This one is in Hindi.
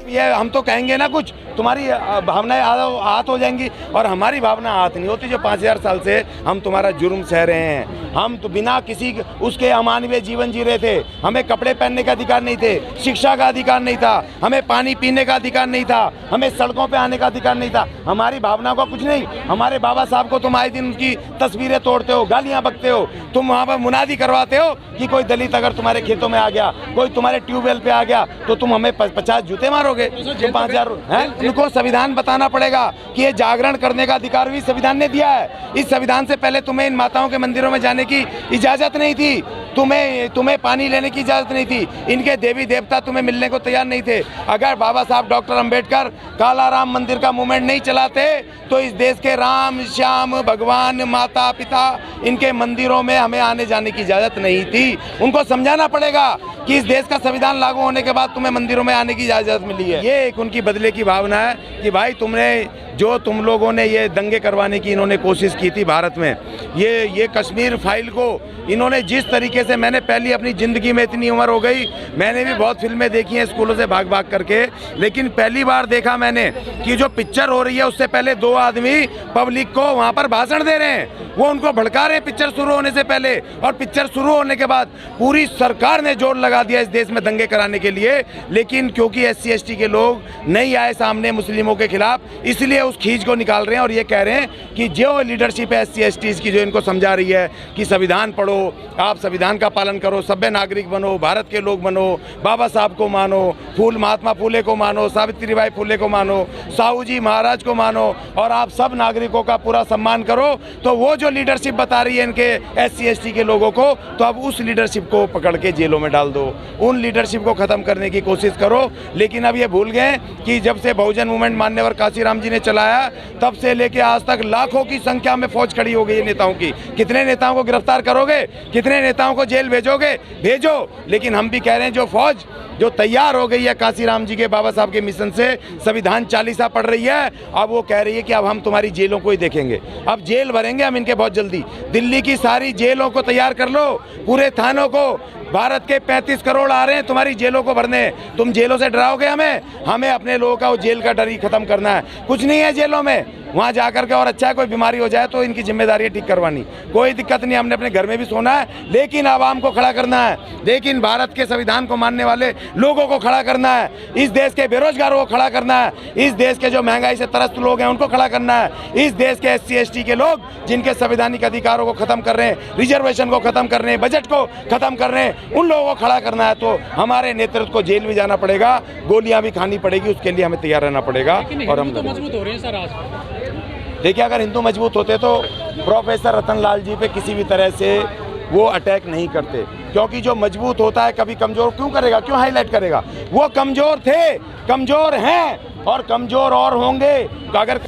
ये हम तो कहेंगे ना कुछ, तुम्हारी भावनाएं आहत हो जाएंगी और हमारी भावना आहत नहीं होती। जो 5000 साल से हम तुम्हारा जुर्म सह रहे हैं, हम तो बिना किसी उसके अमानवीय जीवन जी रहे थे। हमें कपड़े पहनने का अधिकार नहीं थे, शिक्षा का अधिकार नहीं था, हमें पानी पीने का अधिकार नहीं था, हमें सड़कों पे आने का अधिकार नहीं था। हमारी भावना का कुछ नहीं। हमारे बाबा साहब को तुम आए दिन उनकी तस्वीरें तोड़ते हो, गालियां बकते हो, तुम वहाँ पर मुनादी करवाते हो कि कोई दलित अगर तुम्हारे खेतों में आ गया, कोई तुम्हारे ट्यूबवेल पे आ गया तो तुम हमें 50 जूते मारोगे। तुम 5000 हैं। उनको संविधान बताना पड़ेगा कि ये जागरण करने का अधिकार भी संविधान ने दिया है। इस संविधान से पहले तुम्हें इन माताओं के मंदिरों में जाने की इजाजत नहीं थी, तुम्हें पानी लेने की इजाजत नहीं थी, इनके देवी देवता तुम्हें मिलने को तैयार नहीं थे। अगर बाबा साहब डॉक्टर अंबेडकर काला राम मंदिर का मूवमेंट नहीं चलाते तो इस देश के राम श्याम भगवान माता पिता इनके मंदिरों में हमें आने जाने की इजाजत नहीं थी। उनको समझाना पड़ेगा कि इस देश का संविधान लागू होने के बाद तुम्हें मंदिरों में आने की इजाजत मिली है। ये एक उनकी बदले की भावना है कि भाई तुम लोगों ने ये दंगे करवाने की इन्होंने कोशिश की थी भारत में। ये कश्मीर फाइल को इन्होंने जिस तरीके से, मैंने पहली अपनी ज़िंदगी में इतनी उम्र हो गई, मैंने भी बहुत फिल्में देखी हैं स्कूलों से भाग भाग करके, लेकिन पहली बार देखा मैंने कि जो पिक्चर हो रही है उससे पहले 2 आदमी पब्लिक को वहाँ पर भाषण दे रहे हैं, वो उनको भड़का रहे हैं पिक्चर शुरू होने से पहले, और पिक्चर शुरू होने के बाद पूरी सरकार ने जोर लगा दिया इस देश में दंगे कराने के लिए। लेकिन क्योंकि SC ST के लोग नहीं आए सामने मुस्लिमों के खिलाफ, इसलिए उस खींच को निकाल रहे हैं और ये कह रहे हैं कि जो लीडरशिप है SC ST की, जो इनको समझा रही है कि संविधान पढ़ो, आप संविधान का पालन करो, सभ्य नागरिक बनो, भारत के लोग बनो, बाबा साहब को मानो, महात्मा फूले को मानो, सावित्रीबाई फूले को मानो, साहू जी महाराज को मानो और आप सब नागरिकों का पूरा सम्मान करो, तो वो जो लीडरशिप बता रही है इनके SC ST के लोगों को, तो अब उस लीडरशिप को पकड़ के जेलों में डाल दो, उन लीडरशिप को खत्म करने की कोशिश करो। लेकिन अब ये भूल गए कि जब से बहुजन मूवमेंट मान्यवर काशीराम जी ने चलाया, तब से लेके आज तक लाखों की संख्या में फौज खड़ी हो गई है नेताओं की। कितने नेताओं को गिरफ्तार करोगे, कितने नेताओं को जेल भेजोगे, भेजो। लेकिन हम भी कह रहे हैं जो फौज जो तैयार हो गई है काशीराम जी के बाबा साहब के मिशन से, संविधान 40 पढ़ रही है, अब वो कह रही है कि अब हम तुम्हारी जेलों को ही देखेंगे, अब जेल भरेंगे हम इनके बहुत जल्दी। दिल्ली की सारी जेलों को तैयार कर लो, पूरे थानों को। भारत के 35 करोड़ आ रहे हैं तुम्हारी जेलों को भरने, तुम जेलों से डराओगे हमें अपने लोगों का वो जेल का डर ही खत्म करना है। कुछ नहीं है जेलों में, वहाँ जा करके, और अच्छा है कोई बीमारी हो जाए तो इनकी जिम्मेदारी है ठीक करवानी, कोई दिक्कत नहीं, हमने अपने घर में भी सोना है, लेकिन आवाम को खड़ा करना है, लेकिन भारत के संविधान को मानने वाले लोगों को खड़ा करना है, इस देश के बेरोजगारों को खड़ा करना है, इस देश के जो महंगाई से त्रस्त लोग हैं उनको खड़ा करना है, इस देश के SC ST के लोग जिनके संवैधानिक अधिकारों को खत्म कर रहे हैं, रिजर्वेशन को खत्म कर रहे हैं, बजट को खत्म कर रहे हैं, उन लोगों को खड़ा करना है। तो हमारे नेतृत्व को जेल भी जाना पड़ेगा, गोलियां भी खानी पड़ेगी, उसके लिए हमें तैयार रहना पड़ेगा। और हम मजबूत हो रहे हैं सर आज। देखिए, अगर हिंदू मजबूत होते तो प्रोफेसर रतन लाल जी पे किसी भी तरह से वो अटैक नहीं करते, क्योंकि जो मजबूत होता है कभी कमजोर क्यों करेगा, क्यों हाईलाइट करेगा। वो कमजोर थे, कमजोर हैं और कमजोर और होंगे। तो अगर